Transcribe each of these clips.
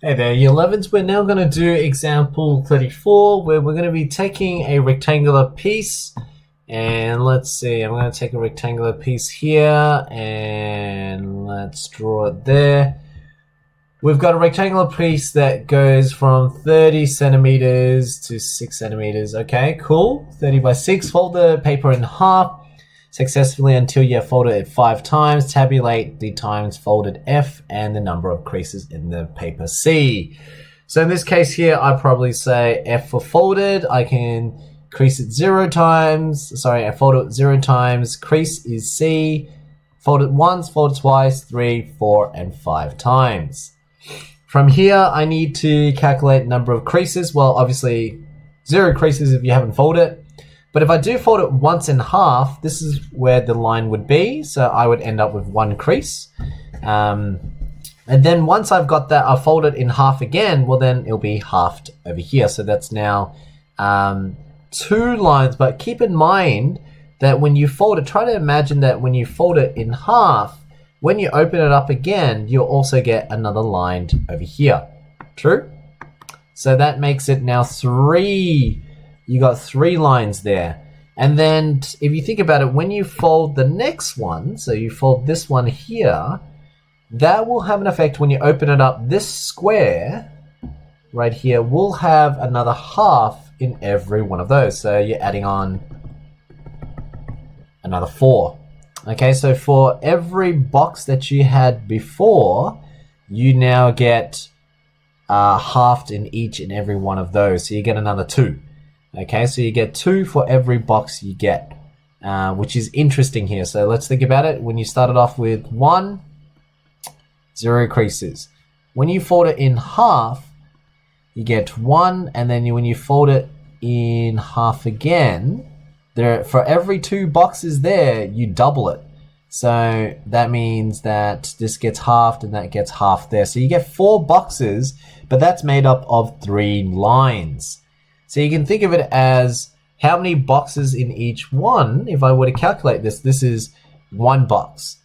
Hey there, Year 11s. We're now going to do example 34, where we're going to be taking a rectangular piece. And let's see, I'm going to take a rectangular piece here, and let's draw it there. We've got a rectangular piece that goes from 30 centimeters to 6 centimeters. Okay, cool. 30 by 6. Fold the paper in half successfully until you have folded it 5 times. Tabulate the times folded F and the number of creases in the paper C. So in this case here, I'd probably say F for folded. I can crease it 0 times. Sorry, I fold it 0 times. Crease is C. Fold it once, fold it twice, 3, 4, and 5 times. From here, I need to calculate number of creases. Well, obviously, 0 creases if you haven't folded it. But if I do fold it once in half, this is where the line would be. So I would end up with 1 crease. And then once I've got that, I'll fold it in half again. Well, then it'll be halved over here. So that's now 2 lines. But keep in mind that when you fold it, try to imagine that when you fold it in half, when you open it up again, you'll also get another line over here. True? So that makes it now 3. You got 3 lines there. And then if you think about it, when you fold the next one, so you fold this one here, that will have an effect when you open it up. This square right here will have another half in every one of those. So you're adding on another 4. Okay, so for every box that you had before, you now get halved in each and every one of those. So you get another 2. Okay, so you get 2 for every box you get, which is interesting here. So let's think about it. When you started off with 1, 0 creases. When you fold it in half, you get 1, and then when you fold it in half again, for every 2 boxes there, you double it. So that means that this gets halved and that gets halved there. So you get 4 boxes, but that's made up of 3 lines. So you can think of it as how many boxes in each one. If I were to calculate this, this is 1 box,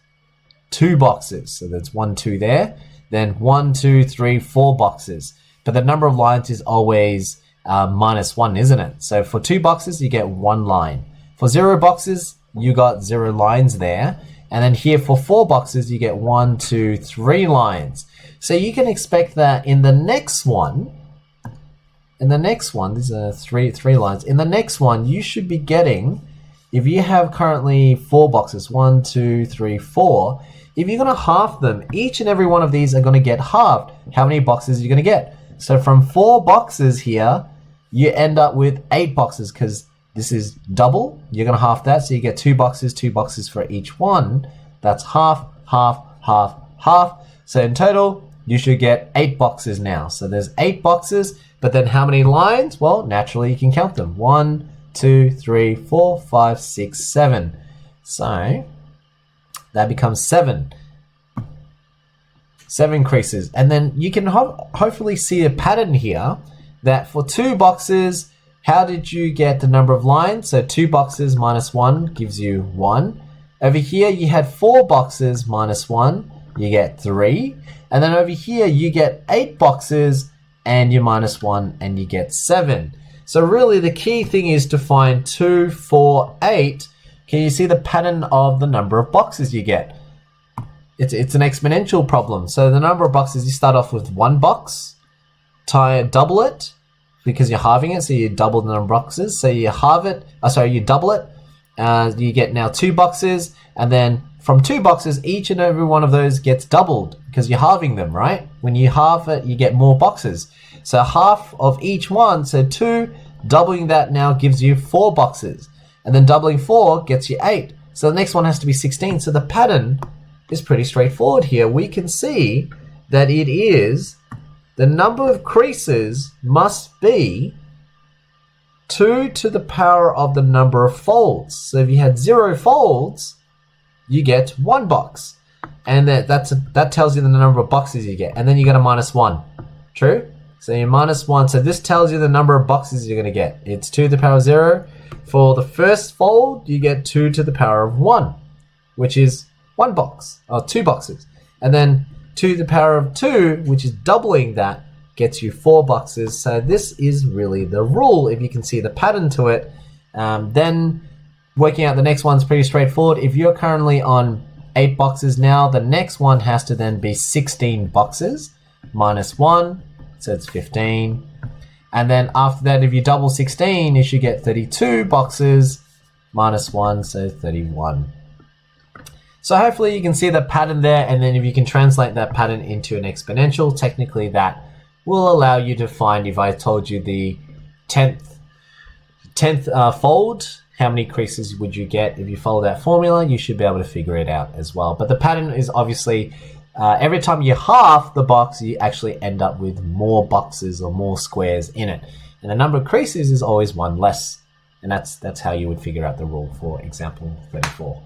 2 boxes. So that's 1, 2 there. Then 1, 2, 3, 4 boxes. But the number of lines is always minus 1, isn't it? So for 2 boxes, you get 1 line. For 0 boxes, you got 0 lines there. And then here for 4 boxes, you get 1, 2, 3 lines. So you can expect that in the next one, these are three lines. In the next one, you should be getting, if you have currently 4 boxes, 1, 2, 3, 4, if you're going to halve them, each and every one of these are going to get halved. How many boxes are you going to get? So from 4 boxes here, you end up with 8 boxes because this is double. You're going to half that, so you get 2 boxes for each one. That's half, half, half, half. So in total, you should get 8 boxes now. So there's 8 boxes, but then how many lines? Well, naturally you can count them. 1, 2, 3, 4, 5, 6, 7. So that becomes 7. 7 creases. And then you can hopefully see a pattern here that for 2 boxes, how did you get the number of lines? So 2 boxes minus 1 gives you 1. Over here, you had 4 boxes minus 1, you get 3. And then over here, you get 8 boxes and you minus 1 and you get 7. So really the key thing is to find 2, 4, 8. Can you see the pattern of the number of boxes you get? It's an exponential problem. So the number of boxes, you start off with 1 box, double it, because you're halving it, so you double the number of boxes. So you halve it, you double it, you get now 2 boxes, and then from 2 boxes, each and every one of those gets doubled because you're halving them, right? When you halve it, you get more boxes. So half of each one, so 2, doubling that now gives you 4 boxes. And then doubling 4 gets you 8. So the next one has to be 16. So the pattern is pretty straightforward here. We can see that it is the number of creases must be 2 to the power of the number of folds. So if you had 0 folds, you get 1 box. And that tells you the number of boxes you get. And then you get a minus 1. True? So you minus 1. So this tells you the number of boxes you're going to get. It's 2 to the power of 0. For the first fold, you get 2 to the power of 1, which is 1 box, or 2 boxes. And then 2 to the power of 2, which is doubling that, gets you 4 boxes. So this is really the rule. If you can see the pattern to it, then working out the next one's pretty straightforward. If you're currently on 8 boxes now, the next one has to then be 16 boxes minus 1, so it's 15. And then after that, if you double 16, you should get 32 boxes minus 1, so 31. So hopefully you can see the pattern there, and then if you can translate that pattern into an exponential, technically that will allow you to find, if I told you the 10th fold, how many creases would you get? If you follow that formula, you should be able to figure it out as well. But the pattern is obviously every time you halve the box, you actually end up with more boxes or more squares in it. And the number of creases is always one less. And that's how you would figure out the rule for example 34.